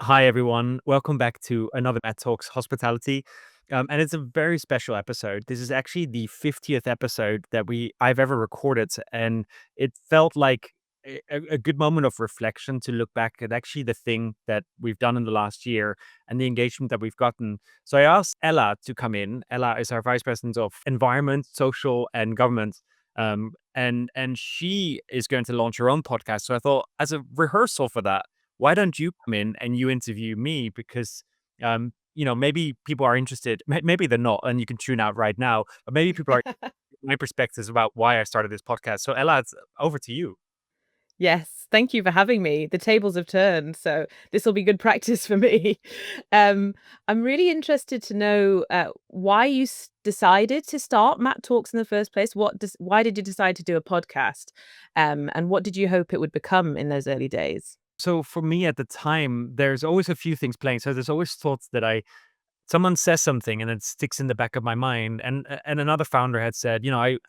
Hi, everyone. Welcome back to another Matt Talks Hospitality. And it's a very special episode. This is actually the 50th episode that I've ever recorded. And it felt like a good moment of reflection to look back at actually the thing that we've done in the last year and the engagement that we've gotten. So I asked Ella to come in. Ella is our Vice President of Environment, Social, and Government. And she is going to launch her own podcast. So I thought, as a rehearsal for that, why don't you come in and you interview me? Because, maybe people are interested. Maybe they're not, and you can tune out right now. But maybe people are my perspectives about why I started this podcast. So Ella, it's over to you. Yes, thank you for having me. The tables have turned, so this will be good practice for me. I'm really interested to know why you decided to start Matt Talks in the first place. Why did you decide to do a podcast? And what did you hope it would become in those early days? So for me at the time, there's always a few things playing. So there's always thoughts that someone says something and it sticks in the back of my mind. And another founder had said, I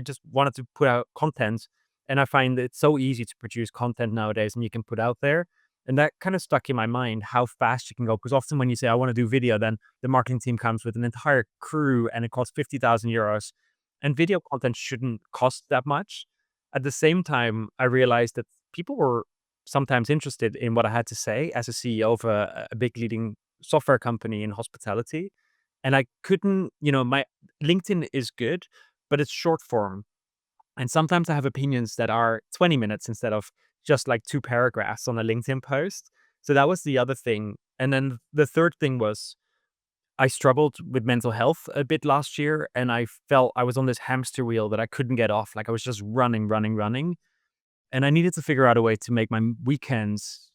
just wanted to put out content, and I find it's so easy to produce content nowadays, and you can put out there. And that kind of stuck in my mind how fast you can go. Because often when you say I want to do video, then the marketing team comes with an entire crew and it costs 50,000 euros. And video content shouldn't cost that much. At the same time, I realized that people were sometimes interested in what I had to say as a CEO of a big leading software company in hospitality. And I couldn't, my LinkedIn is good, but it's short form. And sometimes I have opinions that are 20 minutes instead of just like two paragraphs on a LinkedIn post. So that was the other thing. And then the third thing was I struggled with mental health a bit last year, and I felt I was on this hamster wheel that I couldn't get off. Like I was just running, running, running. And I needed to figure out a way to make my weekends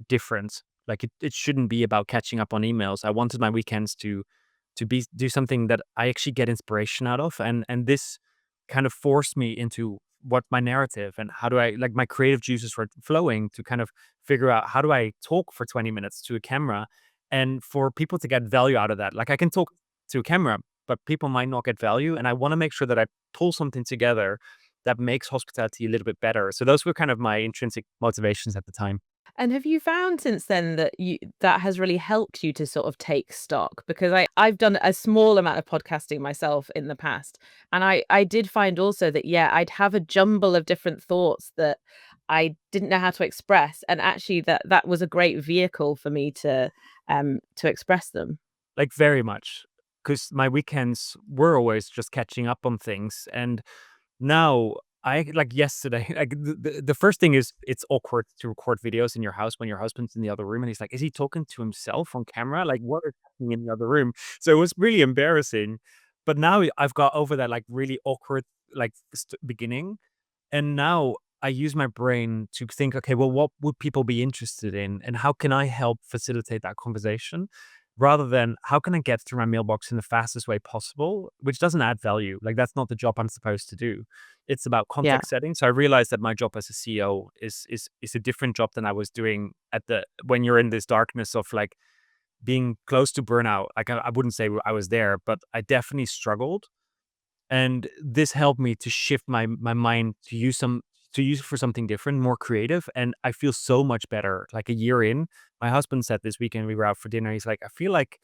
different. Like it shouldn't be about catching up on emails. I wanted my weekends to do something that I actually get inspiration out of. And this kind of forced me into what my narrative and how do I like my creative juices were flowing to kind of figure out how do I talk for 20 minutes to a camera and for people to get value out of that. Like I can talk to a camera, but people might not get value. And I want to make sure that I pull something together that makes hospitality a little bit better. So those were kind of my intrinsic motivations at the time. And have you found since then that has really helped you to sort of take stock? Because I've done a small amount of podcasting myself in the past, and I did find also that I'd have a jumble of different thoughts that I didn't know how to express, and actually that was a great vehicle for me to express them. Like very much, because my weekends were always just catching up on things. And now I like yesterday, like the first thing is it's awkward to record videos in your house when your husband's in the other room and he's like, is he talking to himself on camera? Like what is happening in the other room? So it was really embarrassing. But now I've got over that like really awkward like beginning. And now I use my brain to think, okay, well, what would people be interested in? And how can I help facilitate that conversation? Rather than how can I get through my mailbox in the fastest way possible, which doesn't add value. Like that's not the job I'm supposed to do. It's about Yeah. context setting. So I realized that my job as a CEO is a different job than I was doing at the when you're in this darkness of like being close to burnout. Like I wouldn't say I was there, but I definitely struggled. And this helped me to shift my mind to use it for something different, more creative, and I feel so much better. Like a year in, my husband said this weekend we were out for dinner. He's like, I feel like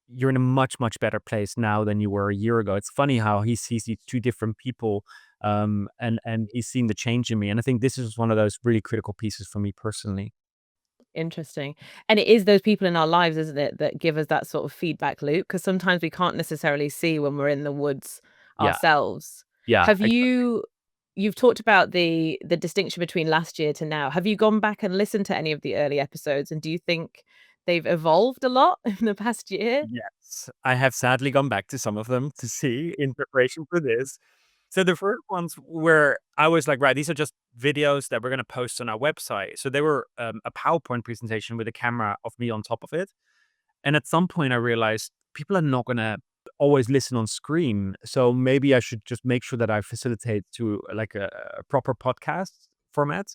you're in a much much better place now than you were a year ago. It's funny how he sees these two different people, and he's seen the change in me. And I think this is one of those really critical pieces for me personally. Interesting. And it is those people in our lives, isn't it, that give us that sort of feedback loop? Because sometimes we can't necessarily see when we're in the woods Yeah, ourselves. yeah. Have you've talked about the distinction between last year to now. Have you gone back and listened to any of the early episodes? And do you think they've evolved a lot in the past year? Yes, I have sadly gone back to some of them to see in preparation for this. So the first ones where I was like, right, these are just videos that we're going to post on our website. So they were a PowerPoint presentation with a camera of me on top of it. And at some point, I realized people are not going to always listen on screen. So maybe I should just make sure that I facilitate to like a proper podcast format.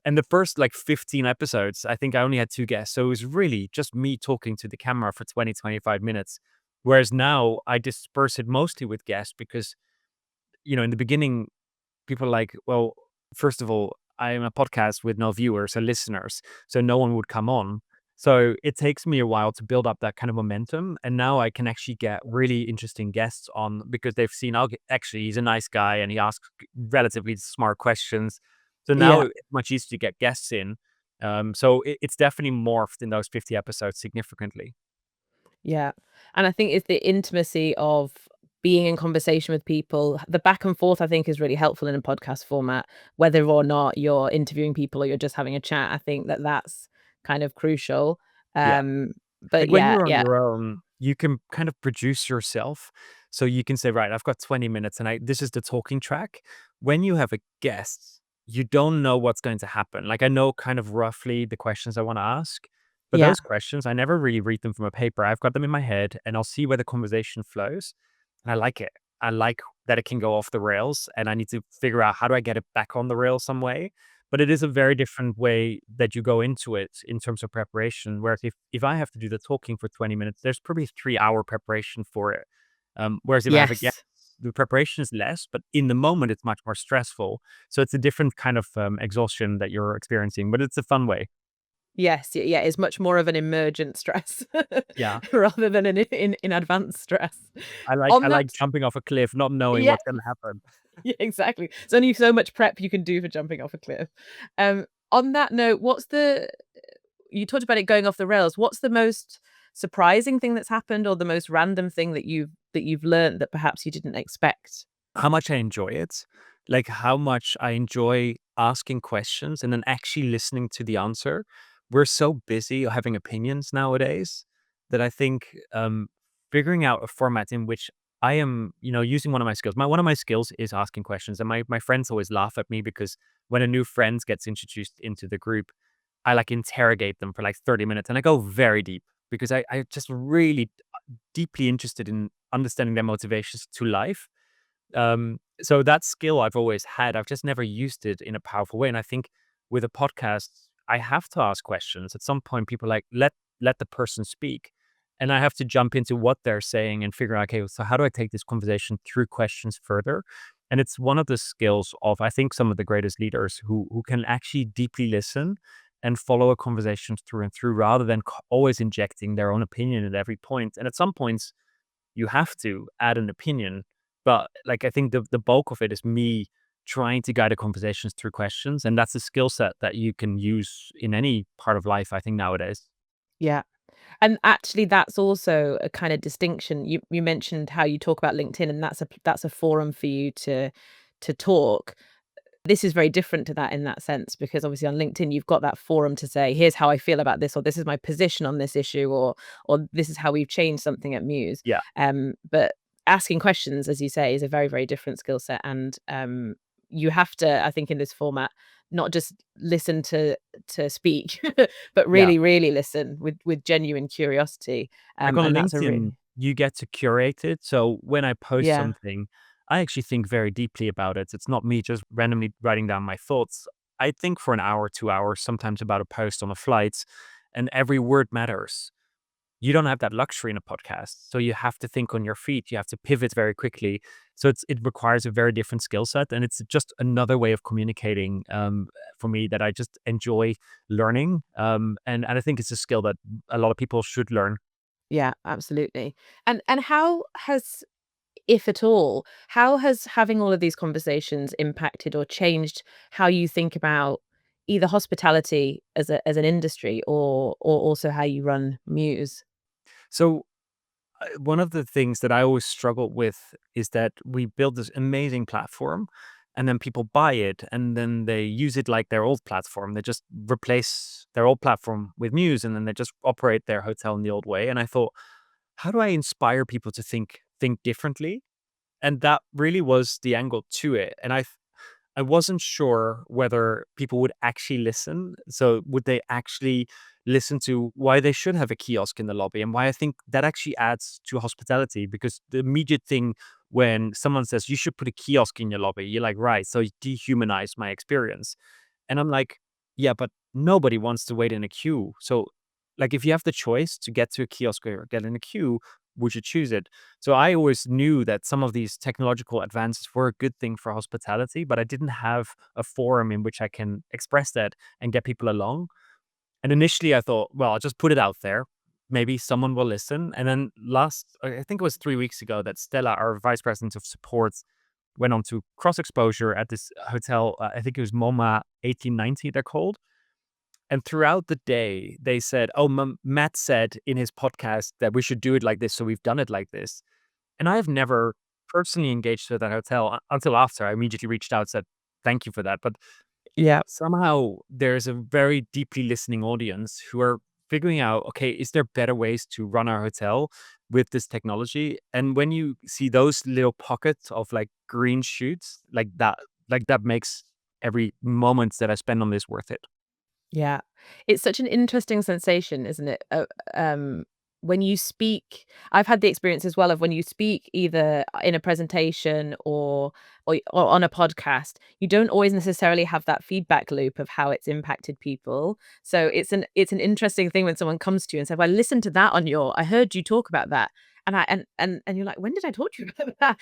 And the first like 15 episodes, I think I only had two guests. So it was really just me talking to the camera for 20, 25 minutes. Whereas now I disperse it mostly with guests because, in the beginning, people are like, well, first of all, I'm a podcast with no viewers or listeners, so no one would come on. So it takes me a while to build up that kind of momentum, and now I can actually get really interesting guests on because they've seen, okay, actually he's a nice guy and he asks relatively smart questions. So now Yeah. it's much easier to get guests in. So it's definitely morphed in those 50 episodes significantly. Yeah, and I think it's the intimacy of being in conversation with people. The back and forth, I think, is really helpful in a podcast format, whether or not you're interviewing people or you're just having a chat. I think that that's kind of crucial. Yeah. But Like when yeah, you're on yeah, your own, you can kind of produce yourself. So you can say, right, I've got 20 minutes and this is the talking track. When you have a guest, you don't know what's going to happen. Like I know kind of roughly the questions I want to ask, but yeah, those questions, I never really read them from a paper. I've got them in my head and I'll see where the conversation flows. And I like it. I like that it can go off the rails and I need to figure out how do I get it back on the rails some way. But it is a very different way that you go into it in terms of preparation. Whereas if I have to do the talking for 20 minutes, there's probably 3 hour preparation for it. Whereas if I have a guest, yes, the preparation is less, but in the moment it's much more stressful. So it's a different kind of exhaustion that you're experiencing, but it's a fun way. yes, yeah. It's much more of an emergent stress Yeah, rather than an in advanced stress. I On that, like jumping off a cliff, not knowing yeah, what's going to happen. yeah, exactly. There's only so much prep you can do for jumping off a cliff. On that note, what's the you talked about it going off the rails. What's the most surprising thing that's happened or the most random thing that you've learned that perhaps you didn't expect? How much I enjoy it, like how much I enjoy asking questions and then actually listening to the answer. We're so busy having opinions nowadays that I think figuring out a format in which I am, using one of my skills. One of my skills is asking questions, and my friends always laugh at me because when a new friend gets introduced into the group, I like interrogate them for like 30 minutes, and I go very deep because I just really deeply interested in understanding their motivations to life. So that skill I've always had, I've just never used it in a powerful way. And I think with a podcast, I have to ask questions. At some point, people are like, let the person speak. And I have to jump into what they're saying and figure out, okay, so how do I take this conversation through questions further? And it's one of the skills of, I think, some of the greatest leaders who can actually deeply listen and follow a conversation through and through rather than always injecting their own opinion at every point. And at some points, you have to add an opinion. But like I think the bulk of it is me trying to guide the conversations through questions. And that's a skill set that you can use in any part of life, I think, nowadays. Yeah. And actually that's also a kind of distinction. You mentioned how you talk about LinkedIn and that's a forum for you to talk. This is very different to that in that sense, because obviously on LinkedIn, you've got that forum to say, here's how I feel about this, or this is my position on this issue, or this is how we've changed something at Mews. Yeah. But asking questions, as you say, is a very, very different skill set. And you have to, I think, in this format, not just listen to speak, but Yeah. really, really listen with genuine curiosity. Like on And that's a LinkedIn, really you get to curate it. So when I post yeah, something, I actually think very deeply about it. It's not me just randomly writing down my thoughts. I think for an hour, 2 hours, sometimes about a post on a flight, and every word matters. You don't have that luxury in a podcast. So you have to think on your feet. You have to pivot very quickly. So it requires a very different skill set. And it's just another way of communicating for me that I just enjoy learning. And I think it's a skill that a lot of people should learn. yeah, absolutely. And how has, if at all, how has having all of these conversations impacted or changed how you think about either hospitality as an industry or also how you run Muse? So one of the things that I always struggle with is that we build this amazing platform and then people buy it and then they use it like their old platform. They just replace their old platform with Muse and then they just operate their hotel in the old way. And I thought, how do I inspire people to think differently? And that really was the angle to it. And I wasn't sure whether people would actually listen. So would they actually listen to why they should have a kiosk in the lobby and why I think that actually adds to hospitality? Because the immediate thing when someone says you should put a kiosk in your lobby, you're like, right, so you dehumanize my experience. And I'm like, yeah, but nobody wants to wait in a queue. So like, if you have the choice to get to a kiosk or get in a queue, would you choose it? So I always knew that some of these technological advances were a good thing for hospitality, but I didn't have a forum in which I can express that and get people along. And initially I thought, well, I'll just put it out there. Maybe someone will listen. And then I think it was 3 weeks ago that Stella, our vice president of support, went on to cross exposure at this hotel. I think it was MoMA 1890, they're called. And throughout the day, they said, "Oh, Matt said in his podcast that we should do it like this, so we've done it like this." And I have never personally engaged with that hotel until after. I immediately reached out, said, "Thank you for that." But Yeah. somehow there's a very deeply listening audience who are figuring out, okay, is there better ways to run our hotel with this technology? And when you see those little pockets of like green shoots like that makes every moment that I spend on this worth it. Yeah. It's such an interesting sensation, isn't it? When you speak, I've had the experience as well of when you speak either in a presentation or on a podcast, you don't always necessarily have that feedback loop of how it's impacted people. So it's an interesting thing when someone comes to you and says, "Well, I listened to that on your I heard you talk about that." And you're like, "When did I talk to you about that?"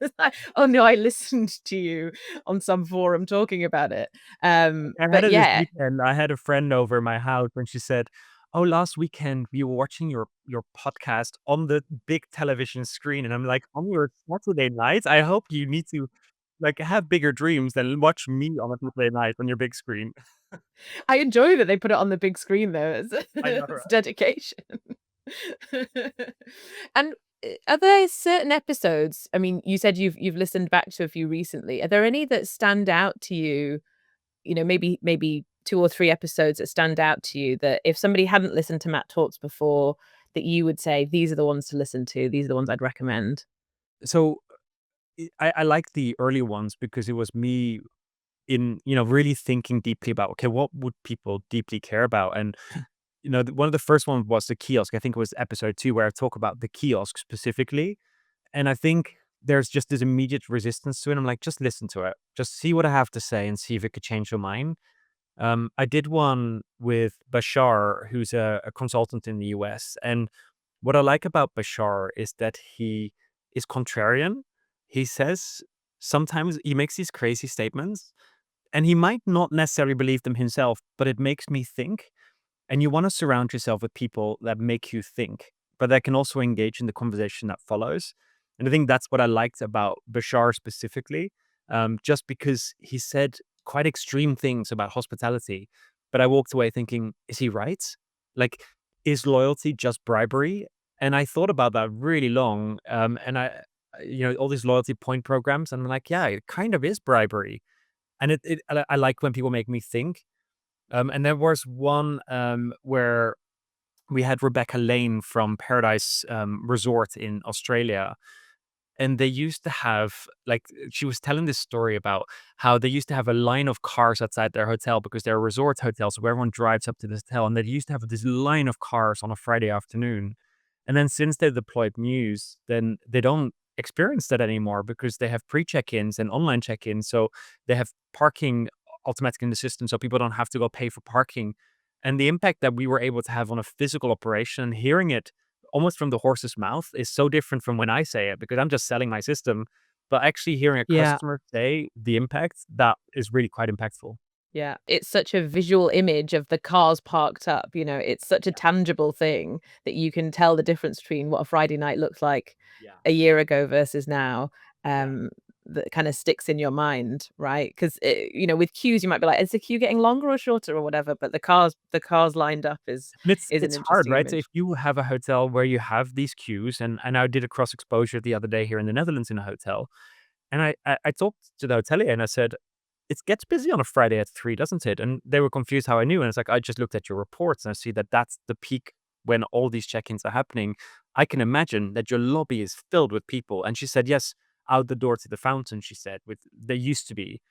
It's like, "Oh no, I listened to you on some forum talking about it." I had But it this yeah, weekend. I had a friend over my house when she said, "Oh, last weekend we were watching your podcast on the big television screen." And I'm like, "On your Saturday night? I hope you need to, like, have bigger dreams than watch me on a Saturday night on your big screen." I enjoy that they put it on the big screen though, it's I know, it's right? dedication. And, are there certain episodes I mean, you said you've listened back to a few recently. Are there any that stand out to you, maybe 2 or 3 episodes that stand out to you that if somebody hadn't listened to Matt Talks before, that you would say, "These are the ones to listen to, these are the ones I'd recommend?" So, I like the early ones because it was me in, really thinking deeply about, okay, what would people deeply care about? And, one of the first ones was the kiosk. I think it was episode 2 where I talk about the kiosk specifically. And I think there's just this immediate resistance to it. I'm like, just listen to it. Just see what I have to say and see if it could change your mind. I did one with Bashar, who's a consultant in the US. And what I like about Bashar is that he is contrarian. He says sometimes he makes these crazy statements and he might not necessarily believe them himself, but it makes me think. And you want to surround yourself with people that make you think, but that can also engage in the conversation that follows. And I think that's what I liked about Bashar specifically, just because he said quite extreme things about hospitality. But I walked away thinking, is he right? Like, is loyalty just bribery? And I thought about that really long. And all these loyalty point programs, and I'm like, yeah, it kind of is bribery. And I like when people make me think. And there was one where we had Rebecca Lane from Paradise Resort in Australia, and they used to have like she was telling this story about how they used to have a line of cars outside their hotel because they're a resort hotel, so everyone drives up to this hotel, and they used to have this line of cars on a Friday afternoon. And then since they deployed Mews, then they don't experience that anymore because they have pre-check-ins and online check-ins. So they have parking automatic in the system so people don't have to go pay for parking. And the impact that we were able to have on a physical operation, hearing it almost from the horse's mouth is so different from when I say it because I'm just selling my system. But actually hearing a Yeah. customer say the impact, that is really quite impactful. Yeah, it's such a visual image of the cars parked up, it's such a Yeah. tangible thing that you can tell the difference between what a Friday night looked like Yeah. a year ago versus now, Yeah. that kinda sticks in your mind, right? 'Cause, with queues, you might be like, "Is the queue getting longer or shorter or whatever?" But the cars lined up And is an it's hard, interesting right? So if image. you have a hotel where you have these queues, and I did a cross exposure the other day here in the Netherlands in a hotel, and I talked to the hotelier and I said, "It gets busy on a Friday at 3, doesn't it?" And they were confused how I knew, and it's like, "I just looked at your reports and I see that that's the peak when all these check-ins are happening. I can imagine that your lobby is filled with people." And she said, "Yes, out the door to the fountain," she said, "with there used to be."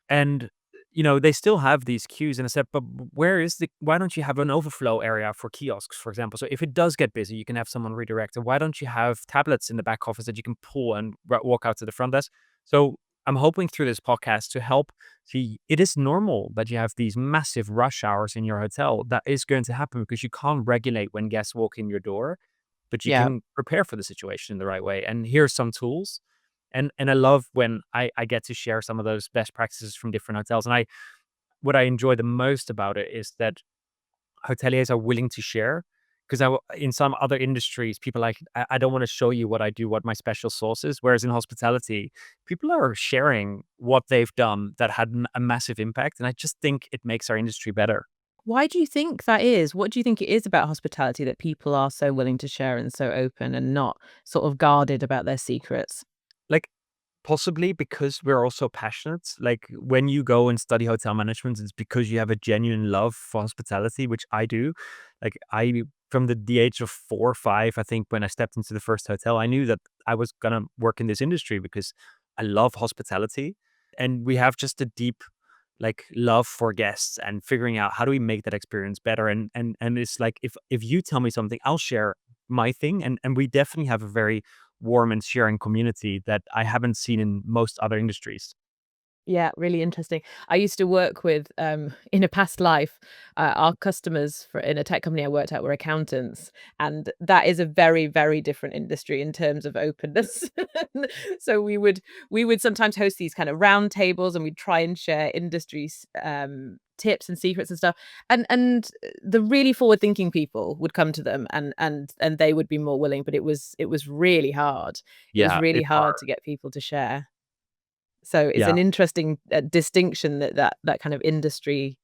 And, they still have these queues, and I said, "But why don't you have an overflow area for kiosks, for example? So if it does get busy, you can have someone redirect, or why don't you have tablets in the back office that you can pull and walk out to the front desk?" So I'm hoping through this podcast to help see it is normal that you have these massive rush hours in your hotel. That is going to happen because you can't regulate when guests walk in your door, but you Yeah. can prepare for the situation in the right way. And here's some tools. And I love when I get to share some of those best practices from different hotels. And I what I enjoy the most about it is that hoteliers are willing to share. Because in some other industries, people are like, I don't want to show you what I do, what my special sauce is. Whereas in hospitality, people are sharing what they've done that had a massive impact. And I just think it makes our industry better. Why do you think that is? What do you think it is about hospitality that people are so willing to share and so open and not sort of guarded about their secrets? Like, possibly because we're also passionate. Like, when you go and study hotel management, it's because you have a genuine love for hospitality, which I do. Like, I from the age of 4 or 5, I think when I stepped into the first hotel, I knew that I was gonna work in this industry because I love hospitality, and we have just a deep, like, love for guests and figuring out how do we make that experience better, and it's like if you tell me something, I'll share my thing, and we definitely have a very warm and sharing community that I haven't seen in most other industries. Yeah, really interesting. I used to work with, in a past life, our customers for in a tech company I worked at were accountants, and that is a very, very different industry in terms of openness. So we would sometimes host these kind of round tables, and we'd try and share industries tips and secrets and stuff. And the really forward thinking people would come to them, and they would be more willing, but it was really hard. It was Yeah, really it's hard hard. to get people to share. So it's Yeah, an interesting, distinction that kind of industry,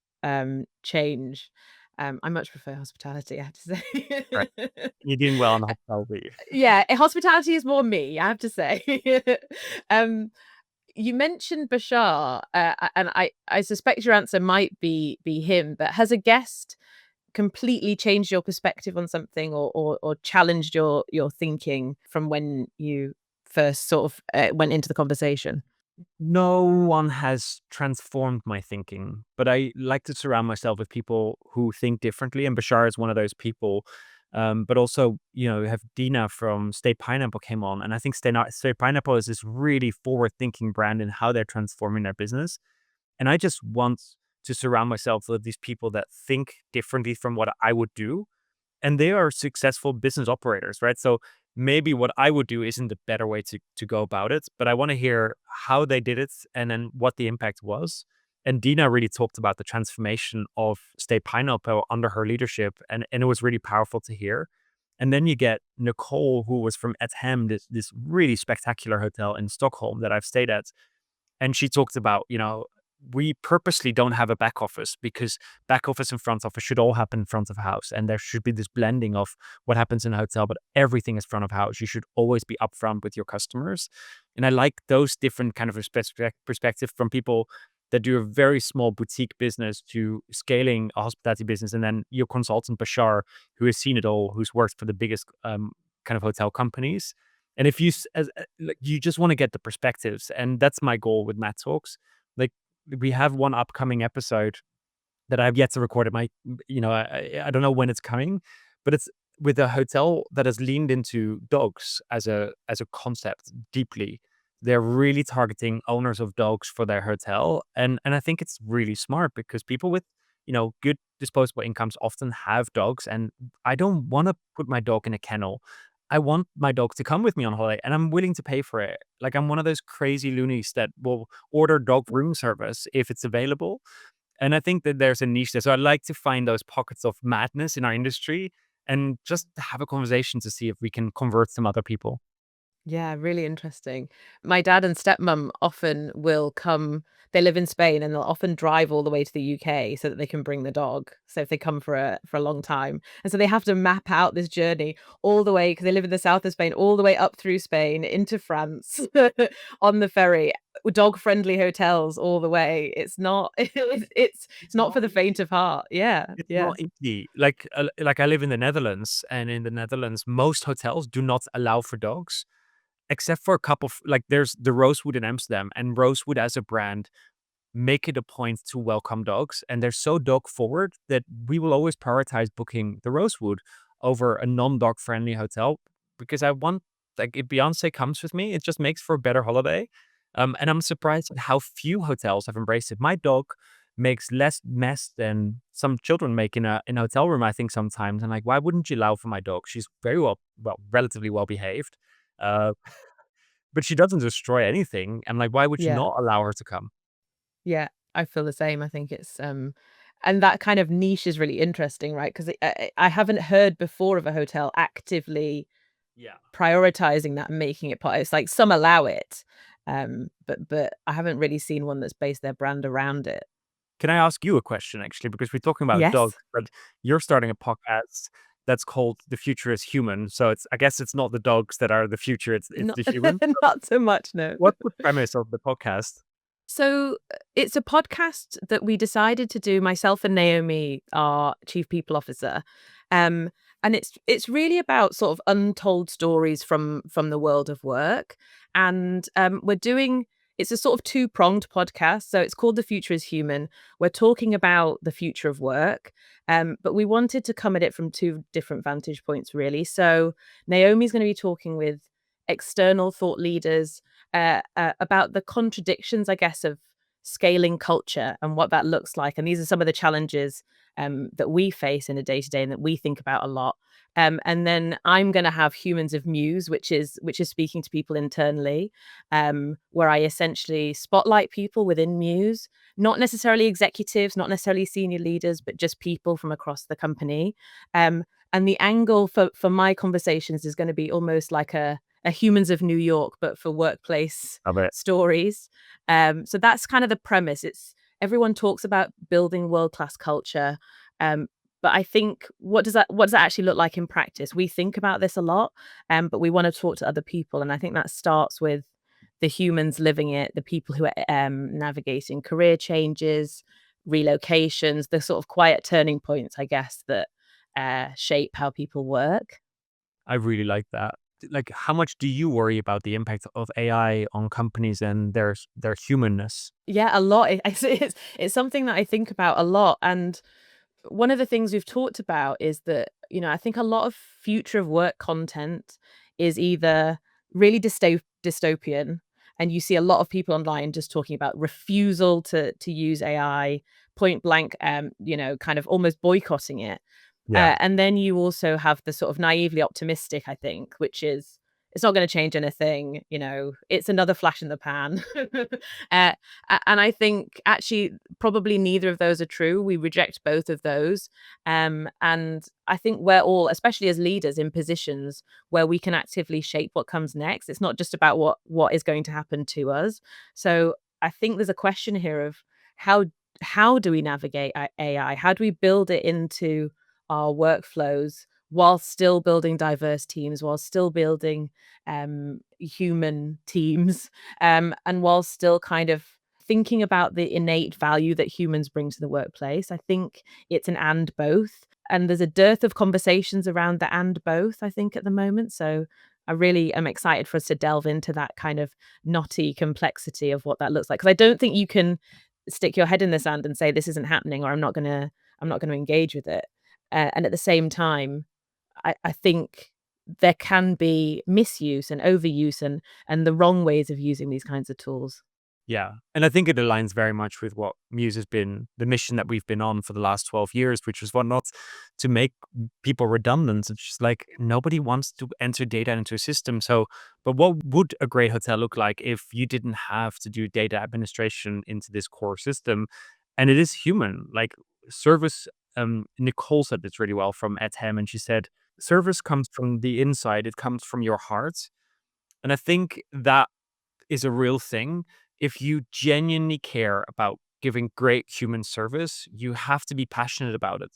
change. I much prefer hospitality, I have to right. say. You're doing well in the hospitality. Yeah, hospitality is more me, I have to say. Um, you mentioned Bashar, and I suspect your answer might be him, but has a guest completely changed your perspective on something or challenged your thinking from when you first sort of, went into the conversation? No one has transformed my thinking, but I like to surround myself with people who think differently, and Bashar is one of those people. But also, you have Dina from State Pineapple came on, and I think State Pineapple is this really forward-thinking brand in how they're transforming their business. And I just want to surround myself with these people that think differently from what I would do, and they are successful business operators, right? So maybe what I would do isn't the better way to go about it, but I want to hear how they did it and then what the impact was. And Dina really talked about the transformation of State Pineapple under her leadership, and it was really powerful to hear. And then you get Nicole, who was from Et Hem, this really spectacular hotel in Stockholm that I've stayed at, and she talked about, we purposely don't have a back office because back office and front office should all happen in front of house. And there should be this blending of what happens in a hotel, but everything is front of house. You should always be upfront with your customers. And I like those different kind of perspective from people that do a very small boutique business to scaling a hospitality business. And then your consultant, Bashar, who has seen it all, who's worked for the biggest kind of hotel companies. And if like, you just want to get the perspectives, and that's my goal with Matt Talks. Like, we have one upcoming episode that I've yet to record. It might, I don't know when it's coming, but it's with a hotel that has leaned into dogs as a concept deeply. They're really targeting owners of dogs for their hotel, and I think it's really smart because people with good disposable incomes often have dogs, and I don't want to put my dog in a kennel. I want my dog to come with me on holiday, and I'm willing to pay for it. Like, I'm one of those crazy loonies that will order dog room service if it's available, and I think that there's a niche there. So I like to find those pockets of madness in our industry and just have a conversation to see if we can convert some other people. Yeah, really interesting. My dad and stepmom often will come. They live in Spain, and they'll often drive all the way to the UK so that they can bring the dog. So if they come for a long time. And so they have to map out this journey all the way because they live in the south of Spain, all the way up through Spain into France on the ferry. Dog-friendly hotels all the way. It's not it's It's not not for the faint of heart. Yeah, It's yeah. not easy. Like I live in the Netherlands, and in the Netherlands, most hotels do not allow for dogs, except for a couple. Like, there's the Rosewood in Amsterdam, and Rosewood as a brand make it a point to welcome dogs, and they're so dog forward that we will always prioritize booking the Rosewood over a non-dog friendly hotel because I want, like, if Beyonce comes with me, it just makes for a better holiday. And I'm surprised at how few hotels have embraced it. My dog makes less mess than some children make in a hotel room, I think sometimes. And like, why wouldn't you allow for my dog? She's very relatively well behaved. Uh, but she doesn't destroy anything. And like, why would you Yeah. not allow her to come? Yeah, I feel the same. I think it's, and that kind of niche is really interesting, right? 'Cause I haven't heard before of a hotel actively Yeah. prioritizing that and making it part. It's like some allow it, but I haven't really seen one that's based their brand around it. Can I ask you a question actually? Because we're talking about Yes. dogs, but you're starting a podcast that's called The Future is Human. So I guess it's not the dogs that are the future, it's Not the human. not so much, no. What's the premise of the podcast? So, it's a podcast that we decided to do, myself and Naomi, our chief people officer, um, and it's really about sort of untold stories from the world of work, and, we're doing it's a sort of two-pronged podcast, so it's called The Future is Human. We're talking about the future of work, but we wanted to come at it from two different vantage points, really. So, Naomi's gonna be talking with external thought leaders about the contradictions, I guess, of scaling culture and what that looks like. And these are some of the challenges that we face in a day to day and that we think about a lot. And then I'm going to have Humans of Mews, which is speaking to people internally, where I essentially spotlight people within Mews, not necessarily executives, not necessarily senior leaders, but just people from across the company. And the angle for my conversations is going to be almost like a Humans of New York, but for workplace Of it. stories. So that's kind of the premise. It's everyone talks about building world-class culture. Um, but I think what does that actually look like in practice? We think about this a lot, but we want to talk to other people. And I think that starts with the humans living it, the people who are navigating career changes, relocations, the sort of quiet turning points, I guess, that shape how people work. I really like that. Like, how much do you worry about the impact of AI on companies and their humanness? Yeah, a lot. It's something that I think about a lot, and one of the things we've talked about is that, I think a lot of future of work content is either really dystopian, and you see a lot of people online just talking about refusal to use AI, point blank, kind of almost boycotting it. Yeah. And then you also have the sort of naively optimistic, I think, which is it's not going to change anything. It's another flash in the pan. uh, and I think actually probably neither of those are true. We reject both of those. And I think we're all, especially as leaders in positions where we can actively shape what comes next. It's not just about what is going to happen to us. So I think there's a question here of how how do we navigate AI? How do we build it into our workflows while still building diverse teams, while still building human teams, and while still kind of thinking about the innate value that humans bring to the workplace. I think it's an and both. And there's a dearth of conversations around the and both, I think, at the moment. So I really am excited for us to delve into that kind of knotty complexity of what that looks like. Because I don't think you can stick your head in the sand and say this isn't happening or I'm not gonna engage with it. And at the same time, I think there can be misuse and overuse and the wrong ways of using these kinds of tools. Yeah. And I think it aligns very much with what Muse has been the mission that we've been on for the last 12 years, which was what not to make people redundant. It's just like nobody wants to enter data into a system. So, but what would a great hotel look like if you didn't have to do data administration into this core system? And it is human. Like service, Nicole said this really well from at Hem, and she said, service comes from the inside, it comes from your heart. And I think that is a real thing. If you genuinely care about giving great human service, you have to be passionate about it.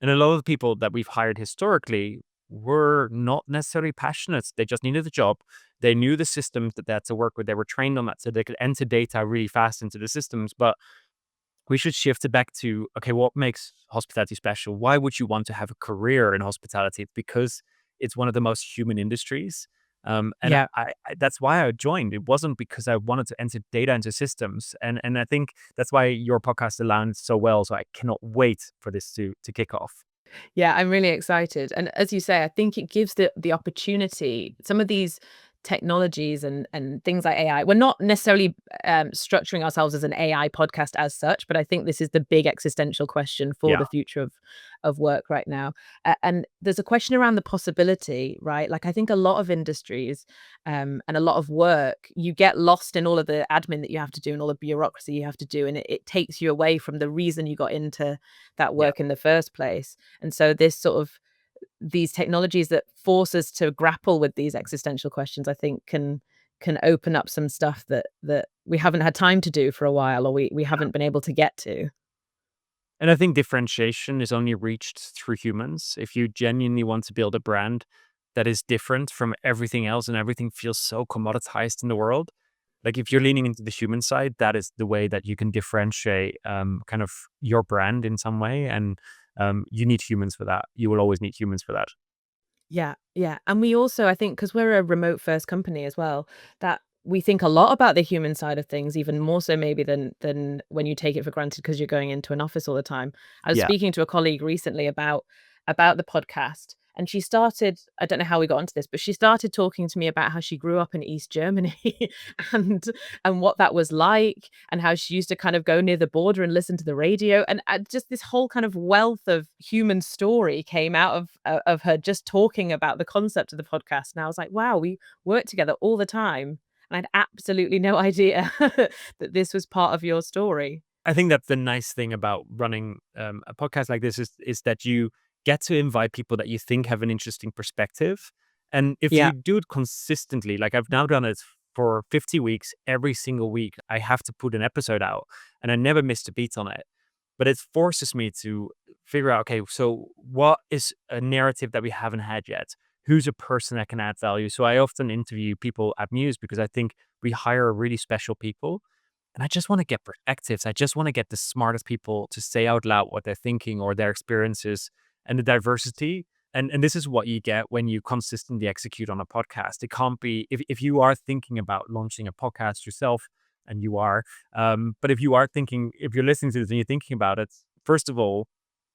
And a lot of the people that we've hired historically were not necessarily passionate. They just needed a job. They knew the systems that they had to work with. They were trained on that so they could enter data really fast into the systems. But we should shift it back to, okay, what makes hospitality special? Why would you want to have a career in hospitality? It's because it's one of the most human industries. And Yeah. that's why I joined. It wasn't because I wanted to enter data into systems. And I think that's why your podcast aligns so well. So I cannot wait for this to kick off. Yeah, I'm really excited. And as you say, I think it gives the opportunity. Some of these technologies and things like AI. We're not necessarily structuring ourselves as an AI podcast as such, but I think this is the big existential question for Yeah. the future of work right now. And there's a question around the possibility, right? Like I think a lot of industries and a lot of work, you get lost in all of the admin that you have to do and all the bureaucracy you have to do, and it takes you away from the reason you got into that Yeah. work in the first place. And so this sort of these technologies that force us to grapple with these existential questions, I think can open up some stuff that we haven't had time to do for a while, or we haven't been able to get to. And I think differentiation is only reached through humans. If you genuinely want to build a brand that is different from everything else and everything feels so commoditized in the world, like if you're leaning into the human side, that is the way that you can differentiate kind of your brand in some way. And you need humans for that. You will always need humans for that. Yeah, yeah, and we also, I think, because 'cause we're a remote first company as well, that we think a lot about the human side of things, even more so maybe than when you take it for granted because 'cause you're going into an office all the time. I was Yeah. speaking to a colleague recently about the podcast, and she started, I don't know how we got onto this, but she started talking to me about how she grew up in East Germany and and what that was like, and how she used to kind of go near the border and listen to the radio, and just this whole kind of wealth of human story came out of her just talking about the concept of the podcast. And I was like, wow, we work together all the time, and I had absolutely no idea that this was part of your story. I think that's the nice thing about running a podcast like this is that you get to invite people that you think have an interesting perspective. And if you Yeah, do it consistently, like I've now done it for 50 weeks, every single week, I have to put an episode out and I never missed a beat on it. But it forces me to figure out, okay, so what is a narrative that we haven't had yet? Who's a person that can add value? So I often interview people at Mews because I think we hire really special people and I just want to get perspectives. I just want to get the smartest people to say out loud what they're thinking or their experiences and the diversity. And this is what you get when you consistently execute on a podcast. It can't be if you are thinking about launching a podcast yourself, and you are, but if you are thinking, if you're listening to this and you're thinking about it, first of all,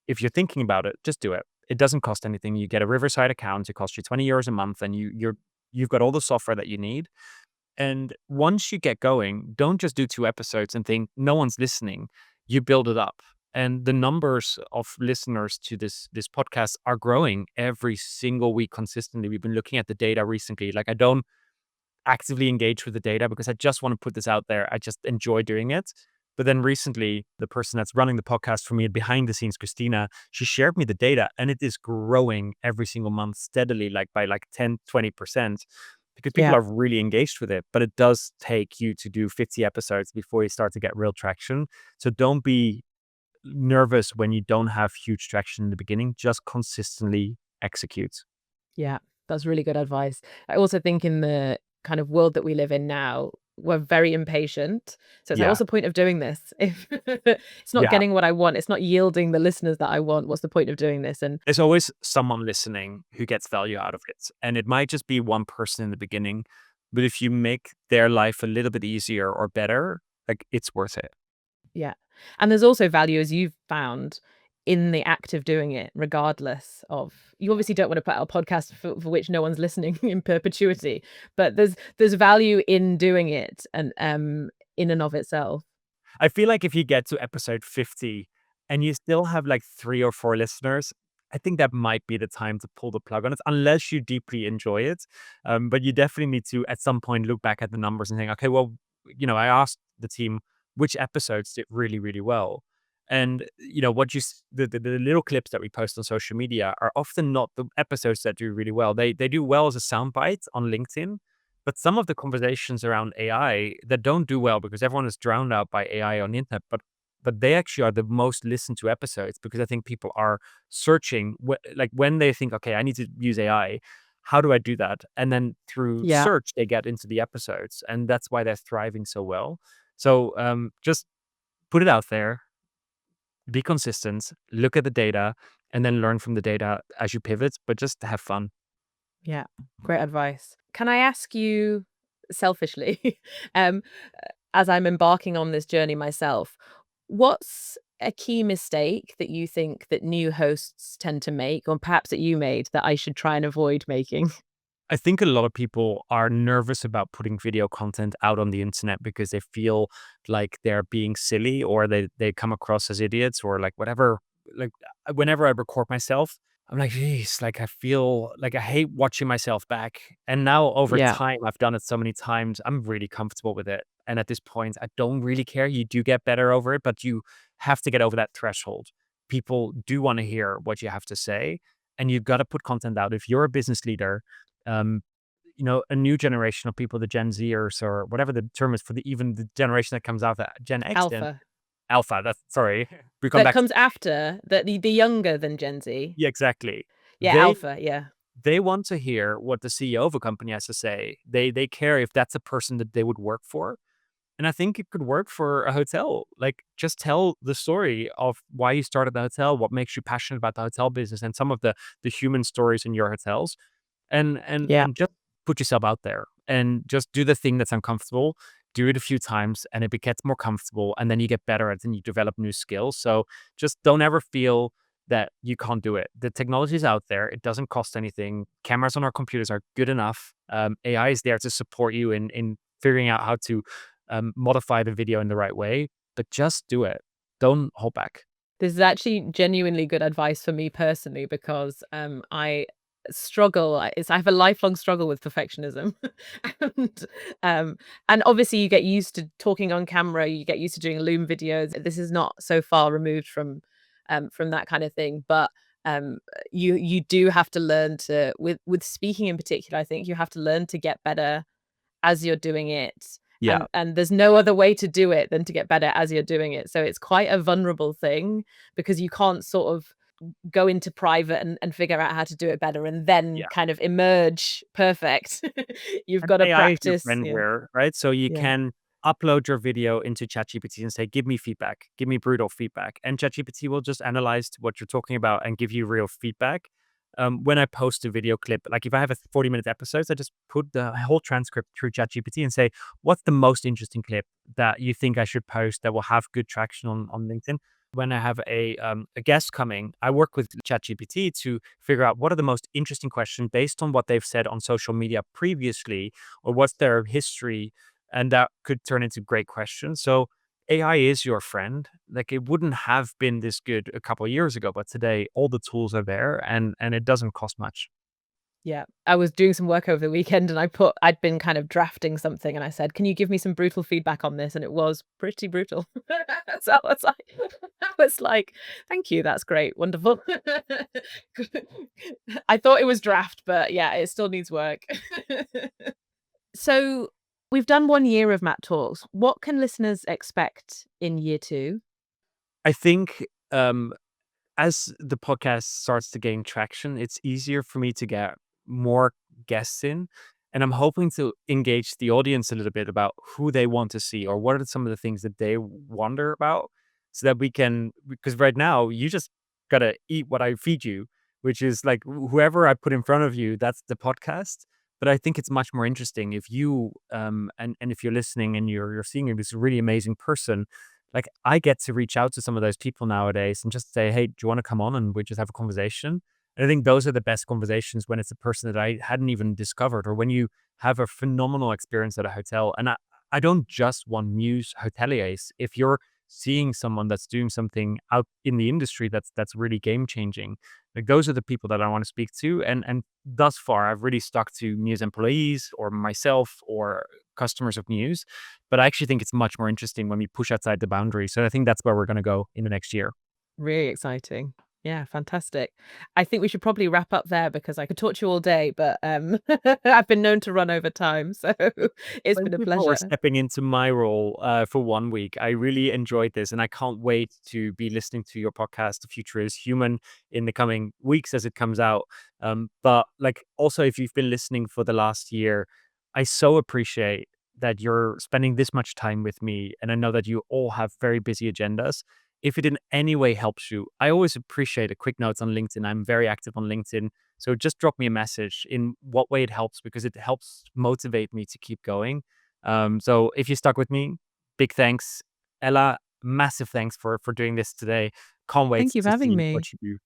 if you're thinking about it, just do it. It doesn't cost anything. You get a Riverside account. It costs you €20 a month, and you've got all the software that you need. And once you get going, don't just do 2 episodes and think no one's listening. You build it up. And the numbers of listeners to this podcast are growing every single week consistently. We've been looking at the data recently. Like I don't actively engage with the data because I just want to put this out there. I just enjoy doing it. But then recently, the person that's running the podcast for me behind the scenes, Christina, she shared me the data and it is growing every single month steadily, like by like 10, 20%, because people yeah. are really engaged with it. But it does take you to do 50 episodes before you start to get real traction. So don't be nervous when you don't have huge traction in the beginning. Just consistently execute. Yeah, that's really good advice. I also think in the kind of world that we live in now, we're very impatient. So it's like, what's Yeah. the point of doing this? If it's not Yeah. getting what I want, it's not yielding the listeners that I want, what's the point of doing this? And There's always someone listening who gets value out of it. And it might just be one person in the beginning, but if you make their life a little bit easier or better, like it's worth it. yeah. And there's also value, as you've found, in the act of doing it, regardless of you obviously don't want to put out a podcast for which no one's listening in perpetuity, but there's value in doing it and in and of itself. I feel like if you get to episode 50 and you still have like 3 or 4 listeners, I think that might be the time to pull the plug on it, unless you deeply enjoy it. But you definitely need to, at some point, look back at the numbers and think, okay, well, I asked the team which episodes did really, really well. And, what the little clips that we post on social media are often not the episodes that do really well. They do well as a soundbite on LinkedIn, but some of the conversations around AI that don't do well because everyone is drowned out by AI on the internet, but they actually are the most listened to episodes because I think people are searching like when they think, okay, I need to use AI. How do I do that? And then through Yeah. search, they get into the episodes, and that's why they're thriving so well. So just put it out there, be consistent, look at the data, and then learn from the data as you pivot. But just have fun. Yeah, great advice. Can I ask you selfishly, um, as I'm embarking on this journey myself, what's a key mistake that you think that new hosts tend to make, or perhaps that you made that I should try and avoid making? I think a lot of people are nervous about putting video content out on the internet because they feel like they're being silly, or they come across as idiots, or like whatever. Like whenever I record myself, I'm like, geez, like I feel like I hate watching myself back. And now over Yeah. time, I've done it so many times, I'm really comfortable with it. And at this point, I don't really care. You do get better over it, but you have to get over that threshold. People do want to hear what you have to say, and you've got to put content out. If you're a business leader, um, a new generation of people, the Gen Zers or whatever the term is for even the generation that comes out, that Gen X, Gen Alpha. Alpha. That's sorry, we come That back. comes after the younger than Gen Z. Yeah, exactly. Yeah, They Alpha, yeah. they want to hear what the CEO of a company has to say. They care if that's a person that they would work for. And I think it could work for a hotel. Like, just tell the story of why you started the hotel, what makes you passionate about the hotel business, and some of the human stories in your hotels. Yeah. And just put yourself out there and just do the thing that's uncomfortable. Do it a few times and it gets more comfortable, and then you get better at it and you develop new skills. So just don't ever feel that you can't do it. The technology is out there. It doesn't cost anything. Cameras on our computers are good enough. AI is there to support you in figuring out how to modify the video in the right way. But just do it. Don't hold back. This is actually genuinely good advice for me personally because, I struggle I have a lifelong struggle with perfectionism. And, and obviously you get used to talking on camera, you get used to doing Loom videos. This is not so far removed from that kind of thing, but, you do have to learn to with speaking in particular, I think you have to learn to get better as you're doing it, Yeah. and there's no other way to do it than to get better as you're doing it, so it's quite a vulnerable thing because you can't sort of go into private and figure out how to do it better and then Yeah. kind of emerge perfect. You've And gotta AI is your practice, friend yeah, here, right? So you yeah, can upload your video into ChatGPT and say, "Give me feedback. Give me brutal feedback." And ChatGPT will just analyze what you're talking about and give you real feedback. When I post a video clip, like if I have a 40-minute episode, I just put the whole transcript through ChatGPT and say, "What's the most interesting clip that you think I should post that will have good traction on LinkedIn?" When I have a guest coming, I work with ChatGPT to figure out what are the most interesting questions based on what they've said on social media previously, or what's their history, and that could turn into great questions. So AI is your friend. Like, it wouldn't have been this good a couple of years ago, but today all the tools are there, and it doesn't cost much. yeah. I was doing some work over the weekend and I'd been kind of drafting something and I said, "Can you give me some brutal feedback on this?" And it was pretty brutal. So I was like, "Thank you, that's great, wonderful." I thought it was draft, but yeah, it still needs work. So, we've done 1 year of Matt Talks. What can listeners expect in year 2? I think as the podcast starts to gain traction, it's easier for me to get more guests in. And I'm hoping to engage the audience a little bit about who they want to see, or what are some of the things that they wonder about, so that we can, because right now you just got to eat what I feed you, which is like whoever I put in front of you, that's the podcast. But I think it's much more interesting if you, and if you're listening and you're seeing this really amazing person, like, I get to reach out to some of those people nowadays and just say, "Hey, do you wanna come on and we just have a conversation?" And I think those are the best conversations when it's a person that I hadn't even discovered, or when you have a phenomenal experience at a hotel. And I don't just want Mews hoteliers. If you're seeing someone that's doing something out in the industry that's really game changing, like, those are the people that I wanna speak to. And thus far, I've really stuck to Mews employees or myself or customers of Mews. But I actually think it's much more interesting when we push outside the boundary. So I think that's where we're gonna go in the next year. Really exciting. Yeah, fantastic. I think we should probably wrap up there because I could talk to you all day, but, I've been known to run over time, so it's Thank been a you for pleasure. stepping into my role for 1 week. I really enjoyed this, and I can't wait to be listening to your podcast, The Future is Human, in the coming weeks as it comes out. But like, also, if you've been listening for the last year, I so appreciate that you're spending this much time with me, and I know that you all have very busy agendas. If it in any way helps you, I always appreciate a quick note on LinkedIn. I'm very active on LinkedIn. So just drop me a message in what way it helps, because it helps motivate me to keep going. So if you stuck with me, big thanks. Ella, massive thanks for doing this today. Can't wait Thank you for to having see me. what you do.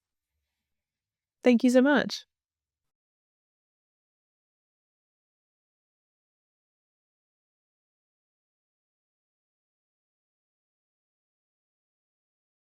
Thank you so much.